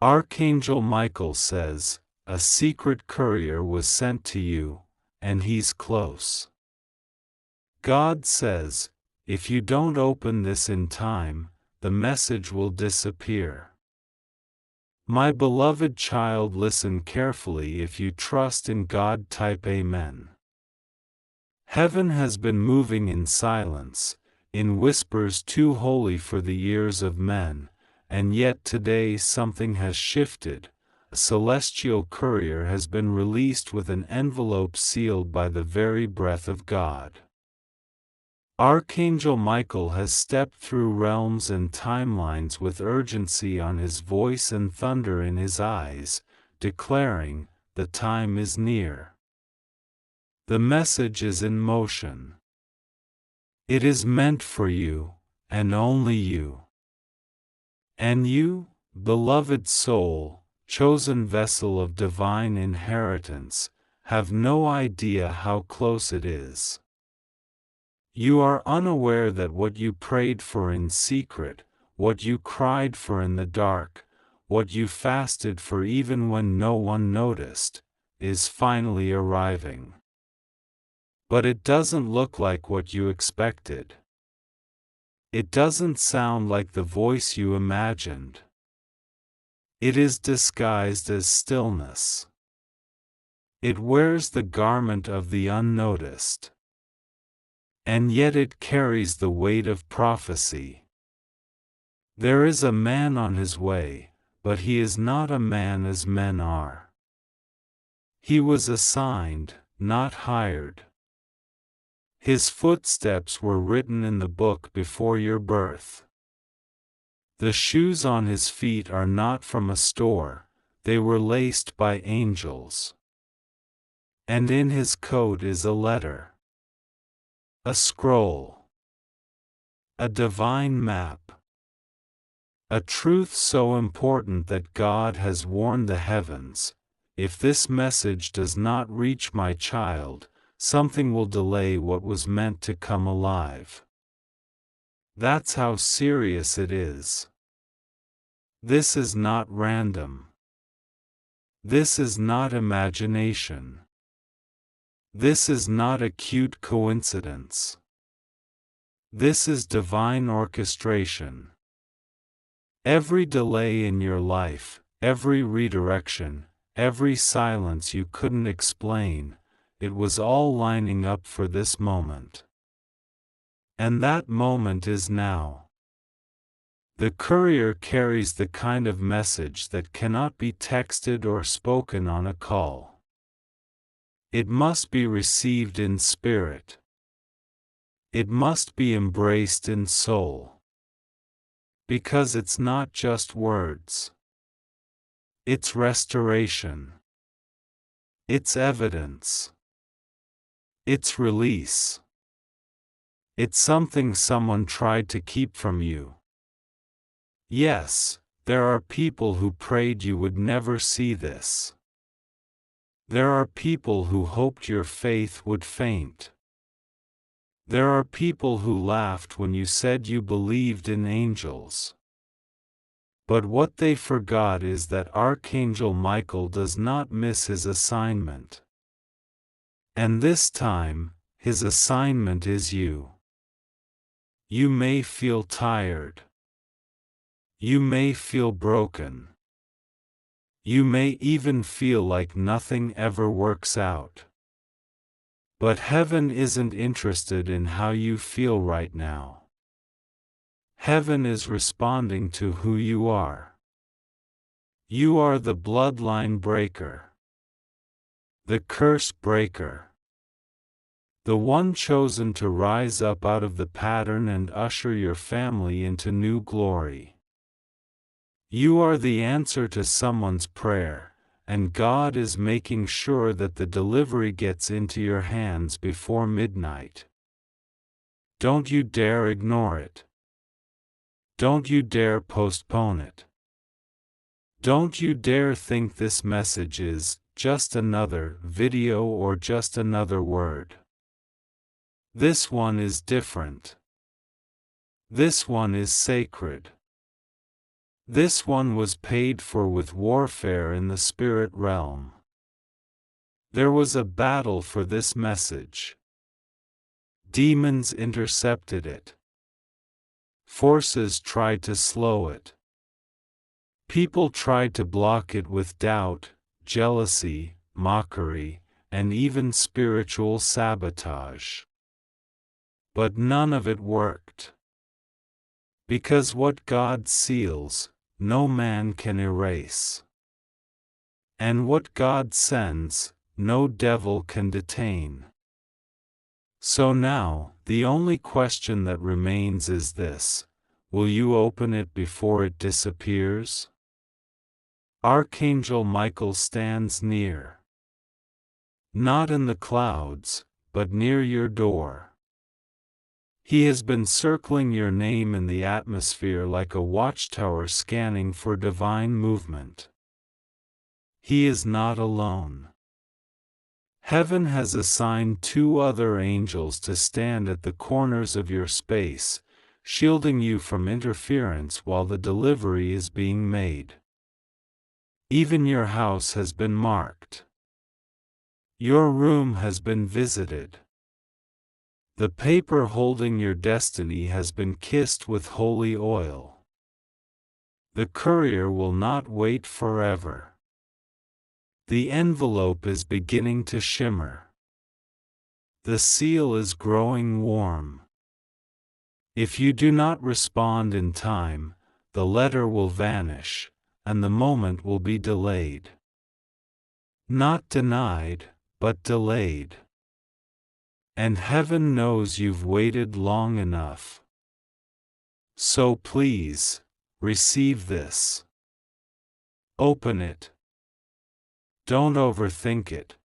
Archangel Michael says, a secret courier was sent to you, and he's close. God says, if you don't open this in time, the message will disappear. My beloved child, listen carefully. If you trust in God, type Amen. Heaven has been moving in silence, in whispers too holy for the ears of men, and yet today something has shifted. A celestial courier has been released with an envelope sealed by the very breath of God. Archangel Michael has stepped through realms and timelines with urgency on his voice and thunder in his eyes, declaring, the time is near. The message is in motion. It is meant for you, and only you. And you, beloved soul, chosen vessel of divine inheritance, have no idea how close it is. You are unaware that what you prayed for in secret, what you cried for in the dark, what you fasted for even when no one noticed, is finally arriving. But it doesn't look like what you expected. It doesn't sound like the voice you imagined. It is disguised as stillness. It wears the garment of the unnoticed. And yet it carries the weight of prophecy. There is a man on his way, but he is not a man as men are. He was assigned, not hired. His footsteps were written in the book before your birth. The shoes on his feet are not from a store, they were laced by angels. And in his coat is a letter. A scroll. A divine map. A truth so important that God has warned the heavens, if this message does not reach my child, something will delay what was meant to come alive. That's how serious it is. This is not random. This is not imagination. This is not a cute coincidence. This is divine orchestration. Every delay in your life, every redirection, every silence you couldn't explain, it was all lining up for this moment. And that moment is now. The courier carries the kind of message that cannot be texted or spoken on a call. It must be received in spirit. It must be embraced in soul. Because it's not just words. It's restoration. It's evidence. It's release. It's something someone tried to keep from you. Yes, there are people who prayed you would never see this. There are people who hoped your faith would faint. There are people who laughed when you said you believed in angels. But what they forgot is that Archangel Michael does not miss his assignment. And this time, his assignment is you. You may feel tired. You may feel broken. You may even feel like nothing ever works out. But heaven isn't interested in how you feel right now. Heaven is responding to who you are. You are the bloodline breaker. The curse breaker. The one chosen to rise up out of the pattern and usher your family into new glory. You are the answer to someone's prayer, and God is making sure that the delivery gets into your hands before midnight. Don't you dare ignore it. Don't you dare postpone it. Don't you dare think this message is just another video or just another word. This one is different. This one is sacred. This one was paid for with warfare in the spirit realm. There was a battle for this message. Demons intercepted it. Forces tried to slow it. People tried to block it with doubt, jealousy, mockery, and even spiritual sabotage. But none of it worked. Because what God seals, no man can erase. And what God sends, no devil can detain. So now, the only question that remains is this: will you open it before it disappears? Archangel Michael stands near. Not in the clouds, but near your door. He has been circling your name in the atmosphere like a watchtower scanning for divine movement. He is not alone. Heaven has assigned 2 other angels to stand at the corners of your space, shielding you from interference while the delivery is being made. Even your house has been marked. Your room has been visited. The paper holding your destiny has been kissed with holy oil. The courier will not wait forever. The envelope is beginning to shimmer. The seal is growing warm. If you do not respond in time, the letter will vanish, and the moment will be delayed. Not denied, but delayed. And heaven knows you've waited long enough. So please, receive this. Open it. Don't overthink it.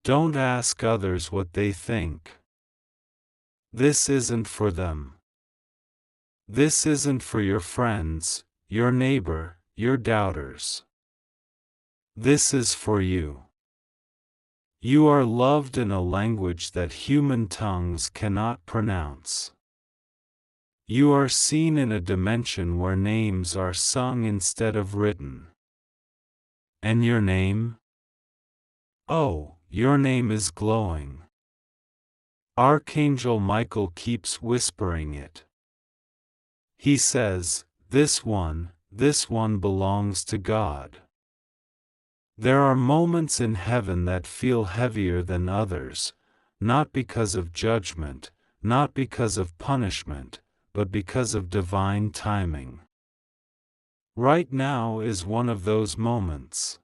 Don't ask others what they think. This isn't for them. This isn't for your friends, your neighbor, your doubters. This is for you. You are loved in a language that human tongues cannot pronounce. You are seen in a dimension where names are sung instead of written. And your name? Oh, your name is glowing. Archangel Michael keeps whispering it. He says, this one belongs to God. There are moments in heaven that feel heavier than others, not because of judgment, not because of punishment, but because of divine timing. Right now is one of those moments.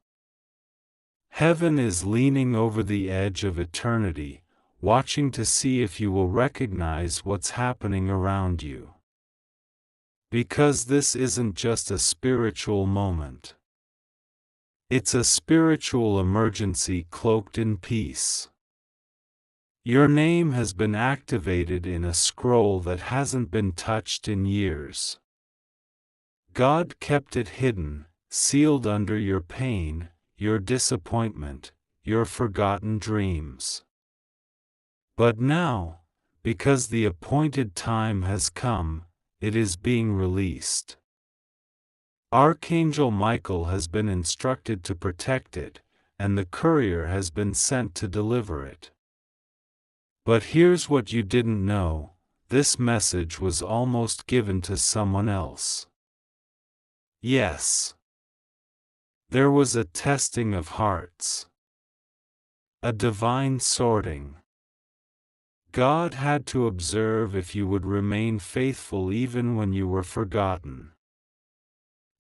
Heaven is leaning over the edge of eternity, watching to see if you will recognize what's happening around you. Because this isn't just a spiritual moment. It's a spiritual emergency cloaked in peace. Your name has been activated in a scroll that hasn't been touched in years. God kept it hidden, sealed under your pain, your disappointment, your forgotten dreams. But now, because the appointed time has come, it is being released. Archangel Michael has been instructed to protect it, and the courier has been sent to deliver it. But here's what you didn't know: this message was almost given to someone else. Yes. There was a testing of hearts. A divine sorting. God had to observe if you would remain faithful even when you were forgotten.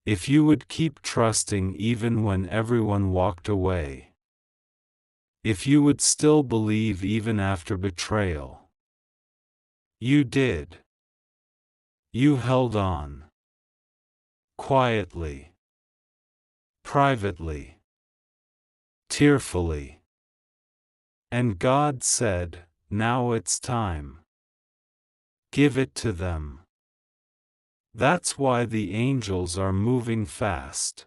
If you would keep trusting even when everyone walked away. If you would still believe even after betrayal. You did. You held on. Quietly. Privately. Tearfully. And God said, now it's time. Give it to them. That's why the angels are moving fast.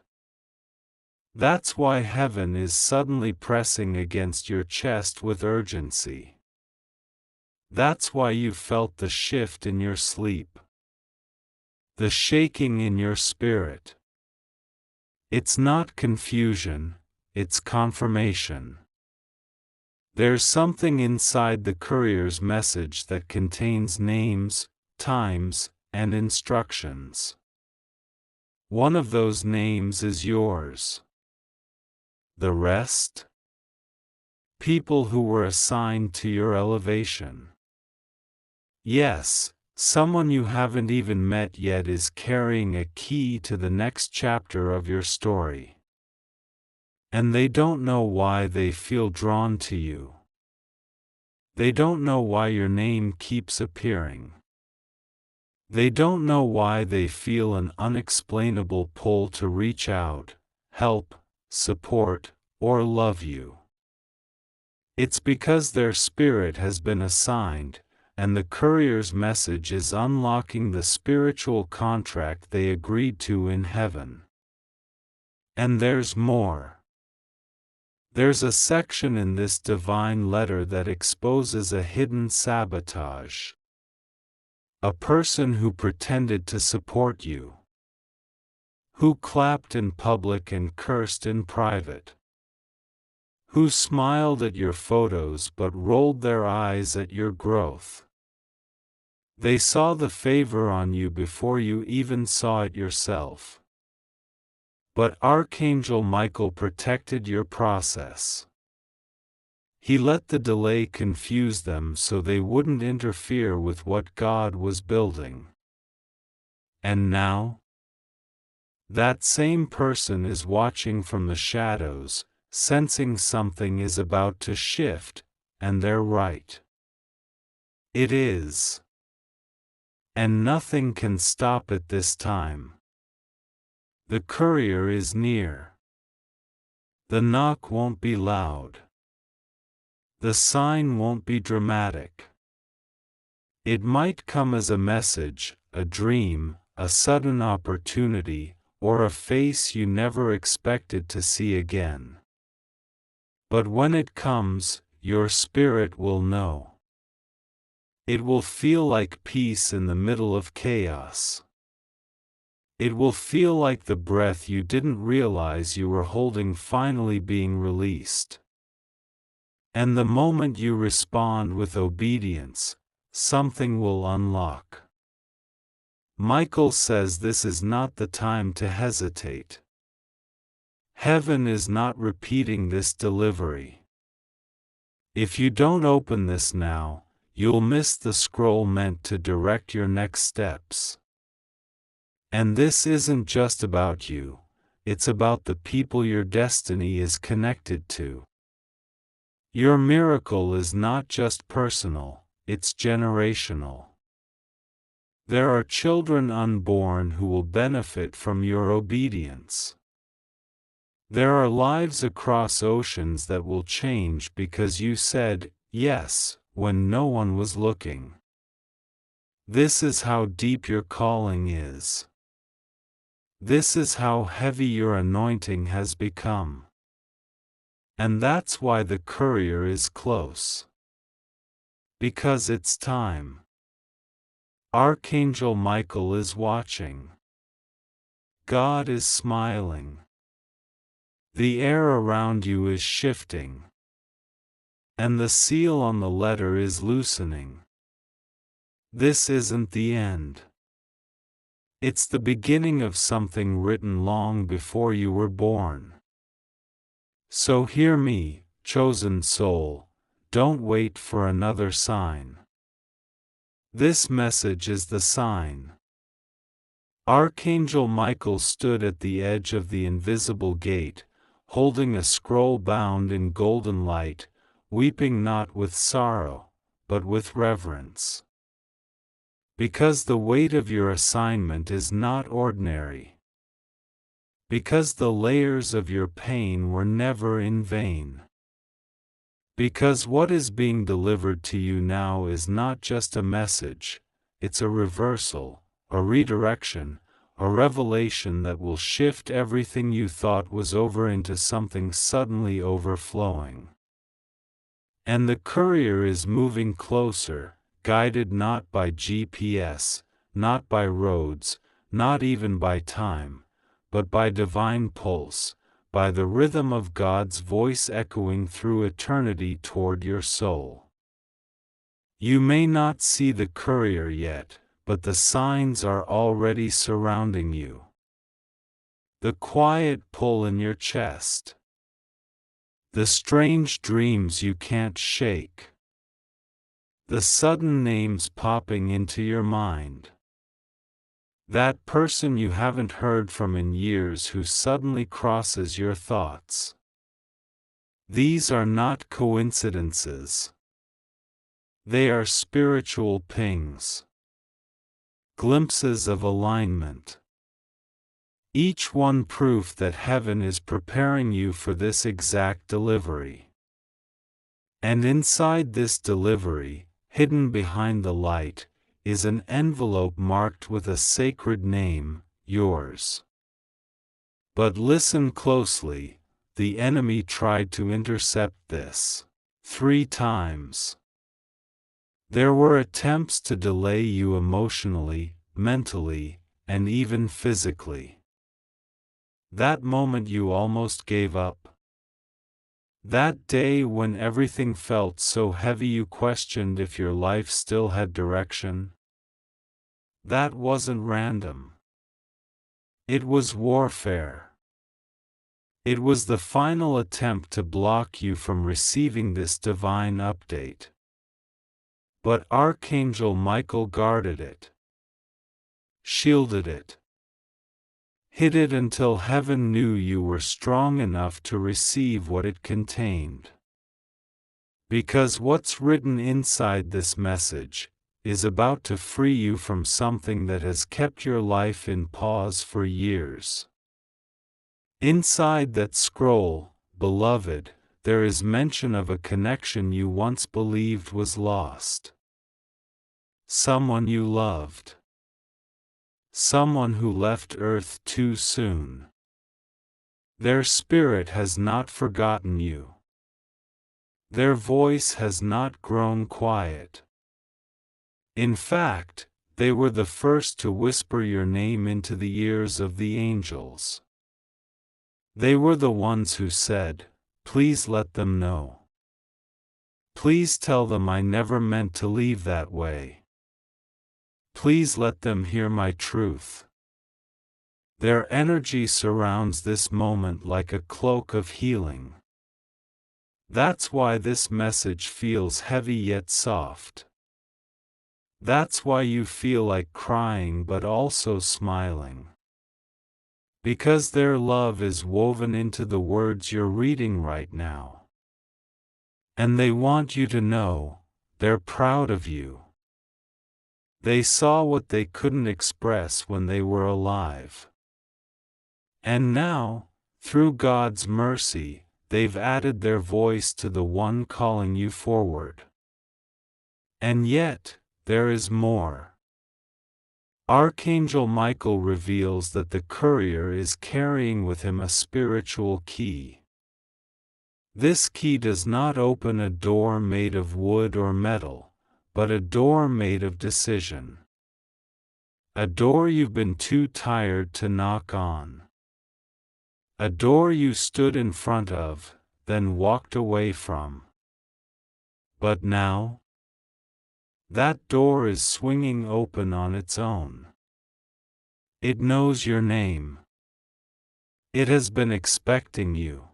That's why heaven is suddenly pressing against your chest with urgency. That's why you felt the shift in your sleep. the shaking in your spirit. It's not confusion, it's confirmation. There's something inside the courier's message that contains names, times, and instructions. One of those names is yours. The rest? People who were assigned to your elevation. Yes, someone you haven't even met yet is carrying a key to the next chapter of your story. And they don't know why they feel drawn to you. They don't know why your name keeps appearing. They don't know why they feel an unexplainable pull to reach out, help, support, or love you. It's because their spirit has been assigned, and the courier's message is unlocking the spiritual contract they agreed to in heaven. And there's more. There's a section in this divine letter that exposes a hidden sabotage. A person who pretended to support you. Who clapped in public and cursed in private. Who smiled at your photos but rolled their eyes at your growth. They saw the favor on you before you even saw it yourself. But Archangel Michael protected your process. He let the delay confuse them so they wouldn't interfere with what God was building. And now? That same person is watching from the shadows, sensing something is about to shift, and they're right. It is. And nothing can stop it this time. The courier is near. The knock won't be loud. The sign won't be dramatic. It might come as a message, a dream, a sudden opportunity, or a face you never expected to see again. But when it comes, your spirit will know. It will feel like peace in the middle of chaos. It will feel like the breath you didn't realize you were holding finally being released. And the moment you respond with obedience, something will unlock. Michael says this is not the time to hesitate. Heaven is not repeating this delivery. If you don't open this now, you'll miss the scroll meant to direct your next steps. And this isn't just about you, it's about the people your destiny is connected to. Your miracle is not just personal, it's generational. There are children unborn who will benefit from your obedience. There are lives across oceans that will change because you said yes when no one was looking. This is how deep your calling is. This is how heavy your anointing has become. And that's why the courier is close. Because it's time. Archangel Michael is watching. God is smiling. The air around you is shifting. And the seal on the letter is loosening. This isn't the end. It's the beginning of something written long before you were born. So hear me, chosen soul, don't wait for another sign. This message is the sign. Archangel Michael stood at the edge of the invisible gate, holding a scroll bound in golden light, weeping not with sorrow, but with reverence. Because the weight of your assignment is not ordinary. Because the layers of your pain were never in vain. Because what is being delivered to you now is not just a message, it's a reversal, a redirection, a revelation that will shift everything you thought was over into something suddenly overflowing. And the courier is moving closer, guided not by GPS, not by roads, not even by time, but by divine pulse, by the rhythm of God's voice echoing through eternity toward your soul. You may not see the courier yet, but the signs are already surrounding you. The quiet pull in your chest. The strange dreams you can't shake. The sudden names popping into your mind. That person you haven't heard from in years who suddenly crosses your thoughts. These are not coincidences. They are spiritual pings. Glimpses of alignment. Each one proof that heaven is preparing you for this exact delivery. And inside this delivery, hidden behind the light, is an envelope marked with a sacred name, yours. But listen closely, the enemy tried to intercept this 3 times. There were attempts to delay you emotionally, mentally, and even physically. That moment you almost gave up. That day when everything felt so heavy you questioned if your life still had direction. That wasn't random. It was warfare. It was the final attempt to block you from receiving this divine update. But Archangel Michael guarded it. Shielded it. Hid it until heaven knew you were strong enough to receive what it contained. Because what's written inside this message is about to free you from something that has kept your life in pause for years. Inside that scroll, beloved, there is mention of a connection you once believed was lost. Someone you loved. Someone who left Earth too soon. Their spirit has not forgotten you. Their voice has not grown quiet. In fact, they were the first to whisper your name into the ears of the angels. They were the ones who said, "Please let them know. Please tell them I never meant to leave that way. Please let them hear my truth." Their energy surrounds this moment like a cloak of healing. That's why this message feels heavy yet soft. That's why you feel like crying but also smiling. Because their love is woven into the words you're reading right now. And they want you to know, they're proud of you. They saw what they couldn't express when they were alive. And now, through God's mercy, they've added their voice to the one calling you forward. And yet, there is more. Archangel Michael reveals that the courier is carrying with him a spiritual key. This key does not open a door made of wood or metal, but a door made of decision. A door you've been too tired to knock on. A door you stood in front of, then walked away from. But now, that door is swinging open on its own. It knows your name. It has been expecting you.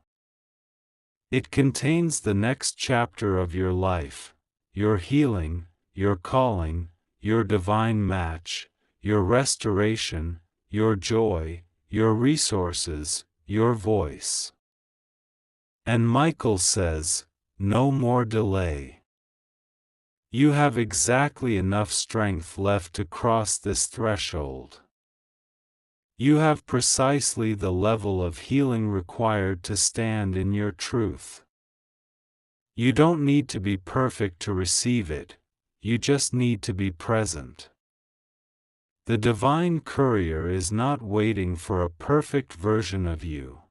It contains the next chapter of your life, your healing, your calling, your divine match, your restoration, your joy, your resources, your voice. And Michael says, no more delay. You have exactly enough strength left to cross this threshold. You have precisely the level of healing required to stand in your truth. You don't need to be perfect to receive it, you just need to be present. The divine courier is not waiting for a perfect version of you.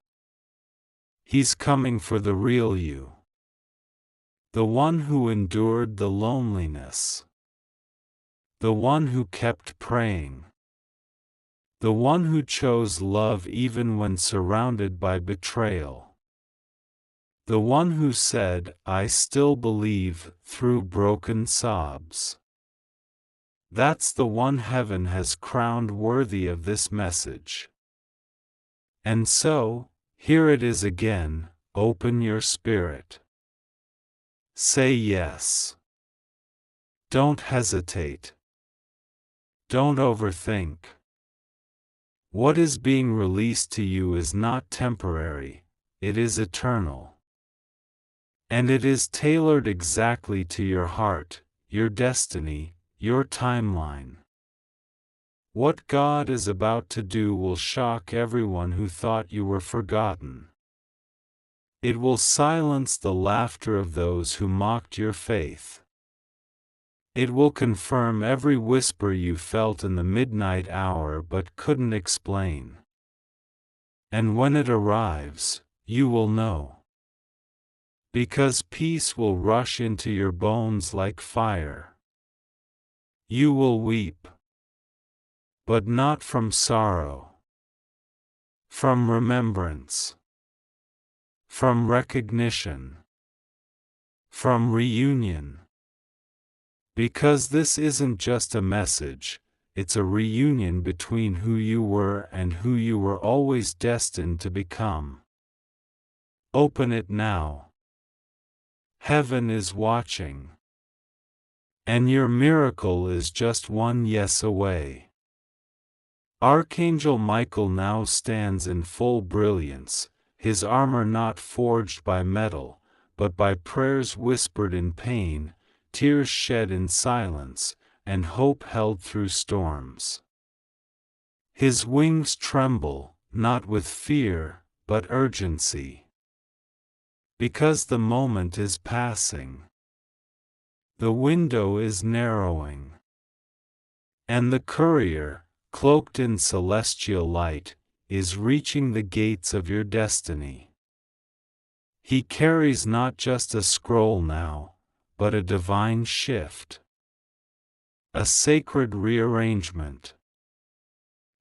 He's coming for the real you. The one who endured the loneliness. The one who kept praying. The one who chose love even when surrounded by betrayal. The one who said, "I still believe," through broken sobs. That's the one heaven has crowned worthy of this message. And so, here it is again, open your spirit. Say yes. Don't hesitate. Don't overthink. What is being released to you is not temporary, it is eternal. And it is tailored exactly to your heart, your destiny, your timeline. What God is about to do will shock everyone who thought you were forgotten. It will silence the laughter of those who mocked your faith. It will confirm every whisper you felt in the midnight hour but couldn't explain. And when it arrives, you will know. Because peace will rush into your bones like fire. You will weep. But not from sorrow. From remembrance. From recognition. From reunion. Because this isn't just a message, it's a reunion between who you were and who you were always destined to become. Open it now. Heaven is watching. And your miracle is just one yes away. Archangel Michael now stands in full brilliance, his armor not forged by metal, but by prayers whispered in pain, tears shed in silence, and hope held through storms. His wings tremble, not with fear, but urgency. Because the moment is passing. The window is narrowing. And the courier, cloaked in celestial light, is reaching the gates of your destiny. He carries not just a scroll now, but a divine shift. A sacred rearrangement.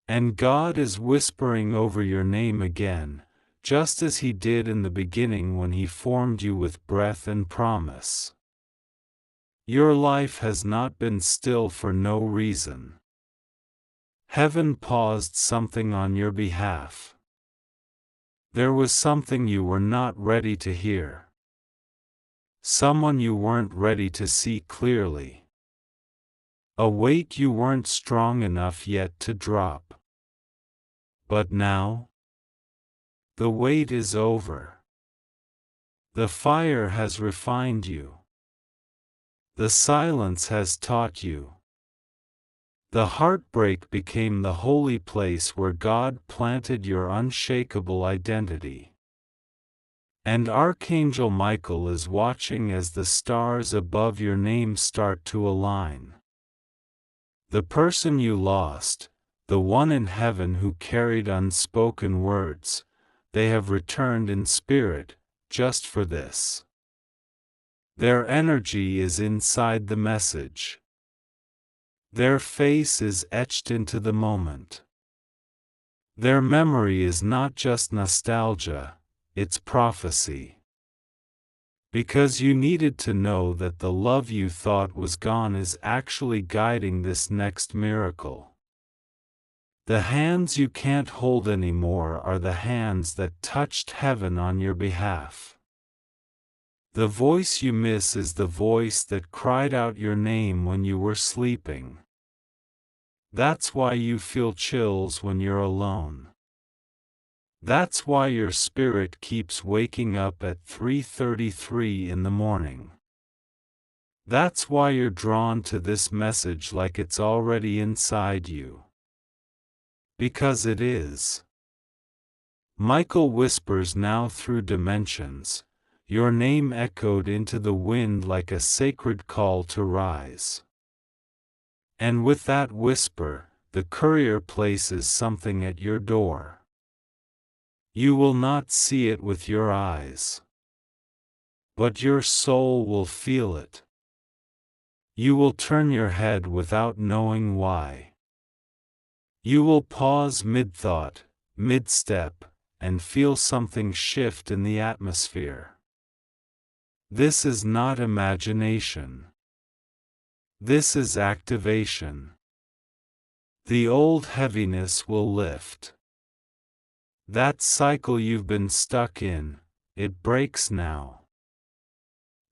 And God is whispering over your name again, just as He did in the beginning when He formed you with breath and promise. Your life has not been still for no reason. Heaven paused something on your behalf. There was something you were not ready to hear. Someone you weren't ready to see clearly. A weight you weren't strong enough yet to drop. But now, the wait is over. The fire has refined you. The silence has taught you. The heartbreak became the holy place where God planted your unshakable identity. And Archangel Michael is watching as the stars above your name start to align. The person you lost, the one in heaven who carried unspoken words, they have returned in spirit, just for this. Their energy is inside the message. Their face is etched into the moment. Their memory is not just nostalgia, it's prophecy. Because you needed to know that the love you thought was gone is actually guiding this next miracle. The hands you can't hold anymore are the hands that touched heaven on your behalf. The voice you miss is the voice that cried out your name when you were sleeping. That's why you feel chills when you're alone. That's why your spirit keeps waking up at 3:33 in the morning. That's why you're drawn to this message like it's already inside you. Because it is. Michael whispers now through dimensions, your name echoed into the wind like a sacred call to rise. And with that whisper, the courier places something at your door. You will not see it with your eyes. But your soul will feel it. You will turn your head without knowing why. You will pause mid-thought, mid-step, and feel something shift in the atmosphere. This is not imagination. This is activation. The old heaviness will lift. That cycle you've been stuck in, it breaks now.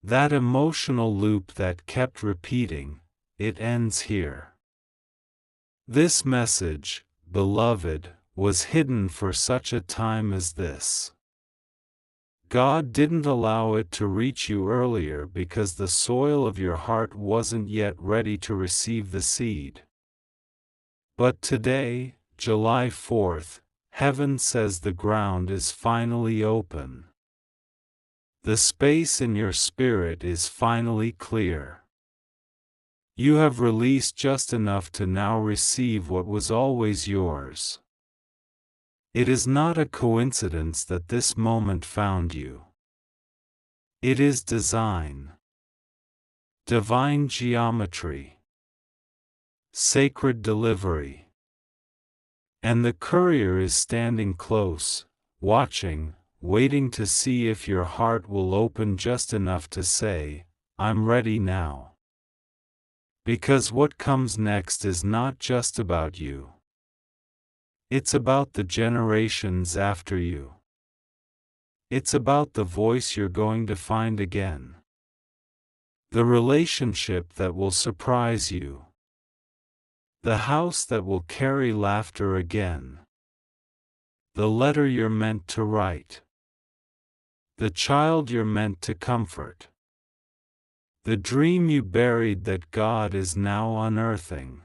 That emotional loop that kept repeating, it ends here. This message, beloved, was hidden for such a time as this. God didn't allow it to reach you earlier because the soil of your heart wasn't yet ready to receive the seed. But today, July 4th, heaven says the ground is finally open. The space in your spirit is finally clear. You have released just enough to now receive what was always yours. It is not a coincidence that this moment found you. It is design. Divine geometry. Sacred delivery. And the courier is standing close, watching, waiting to see if your heart will open just enough to say, "I'm ready now." Because what comes next is not just about you. It's about the generations after you. It's about the voice you're going to find again. The relationship that will surprise you. The house that will carry laughter again. The letter you're meant to write. The child you're meant to comfort. The dream you buried that God is now unearthing.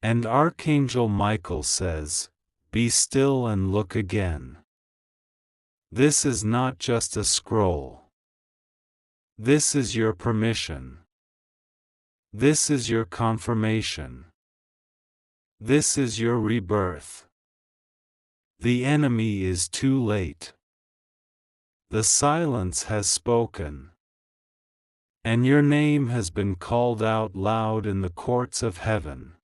And Archangel Michael says, "Be still and look again." This is not just a scroll. This is your permission. This is your confirmation. This is your rebirth. The enemy is too late. The silence has spoken. And your name has been called out loud in the courts of heaven.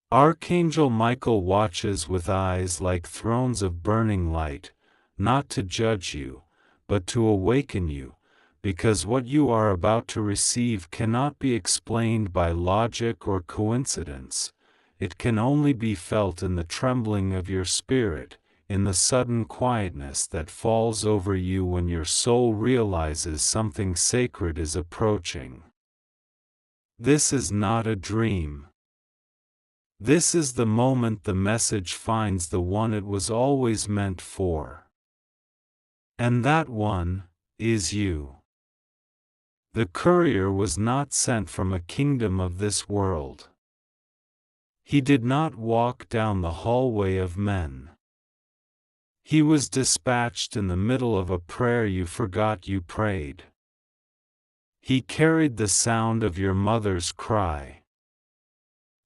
Archangel Michael watches with eyes like thrones of burning light, not to judge you, but to awaken you, because what you are about to receive cannot be explained by logic or coincidence. It can only be felt in the trembling of your spirit, in the sudden quietness that falls over you when your soul realizes something sacred is approaching. This is not a dream. This is the moment the message finds the one it was always meant for. And that one is you. The courier was not sent from a kingdom of this world. He did not walk down the hallway of men. He was dispatched in the middle of a prayer you forgot you prayed. He carried the sound of your mother's cry.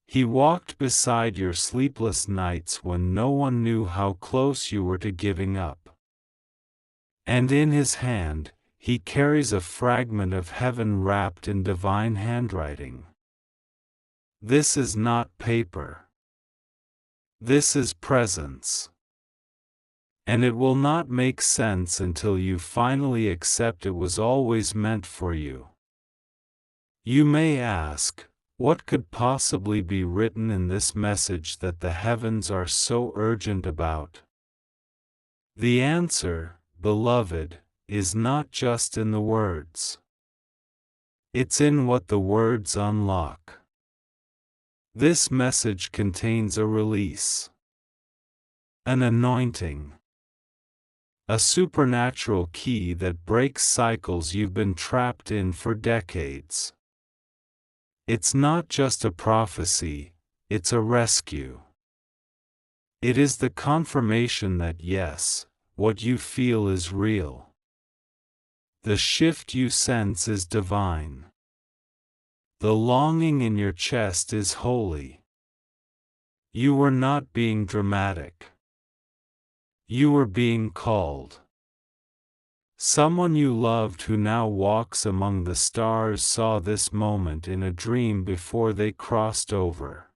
He walked beside your sleepless nights when no one knew how close you were to giving up. And in his hand, he carries a fragment of heaven wrapped in divine handwriting. This is not paper. This is presence. And it will not make sense until you finally accept it was always meant for you. You may ask, what could possibly be written in this message that the heavens are so urgent about? The answer, beloved, is not just in the words. It's in what the words unlock. This message contains a release, an anointing, a supernatural key that breaks cycles you've been trapped in for decades. It's not just a prophecy, it's a rescue. It is the confirmation that yes, what you feel is real. The shift you sense is divine. The longing in your chest is holy. You were not being dramatic. You were being called. Someone you loved who now walks among the stars saw this moment in a dream before they crossed over.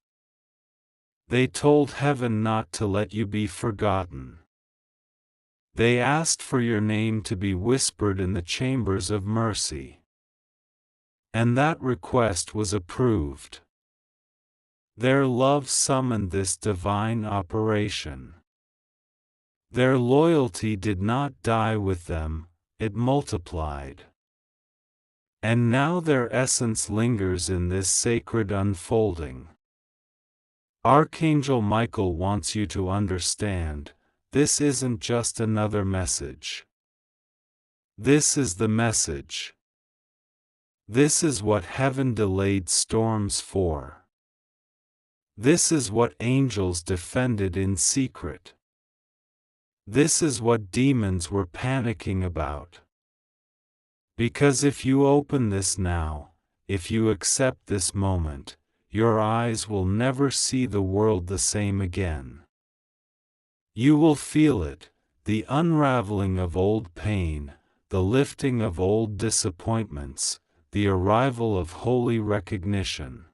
They told heaven not to let you be forgotten. They asked for your name to be whispered in the chambers of mercy. And that request was approved. Their love summoned this divine operation. Their loyalty did not die with them, it multiplied. And now their essence lingers in this sacred unfolding. Archangel Michael wants you to understand, this isn't just another message. This is the message. This is what heaven delayed storms for. This is what angels defended in secret. This is what demons were panicking about. Because if you open this now, if you accept this moment, your eyes will never see the world the same again. You will feel it, the unraveling of old pain, the lifting of old disappointments, the arrival of holy recognition.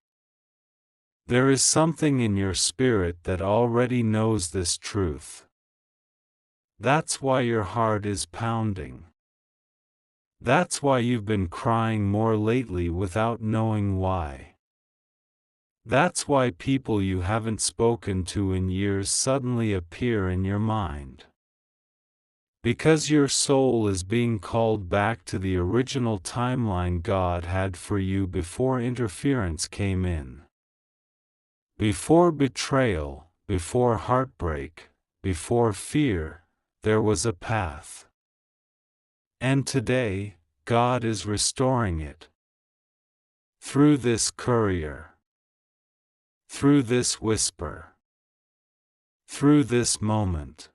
There is something in your spirit that already knows this truth. That's why your heart is pounding. That's why you've been crying more lately without knowing why. That's why people you haven't spoken to in years suddenly appear in your mind. Because your soul is being called back to the original timeline God had for you before interference came in. Before betrayal, before heartbreak, before fear, there was a path. And today, God is restoring it. Through this courier. Through this whisper. Through this moment.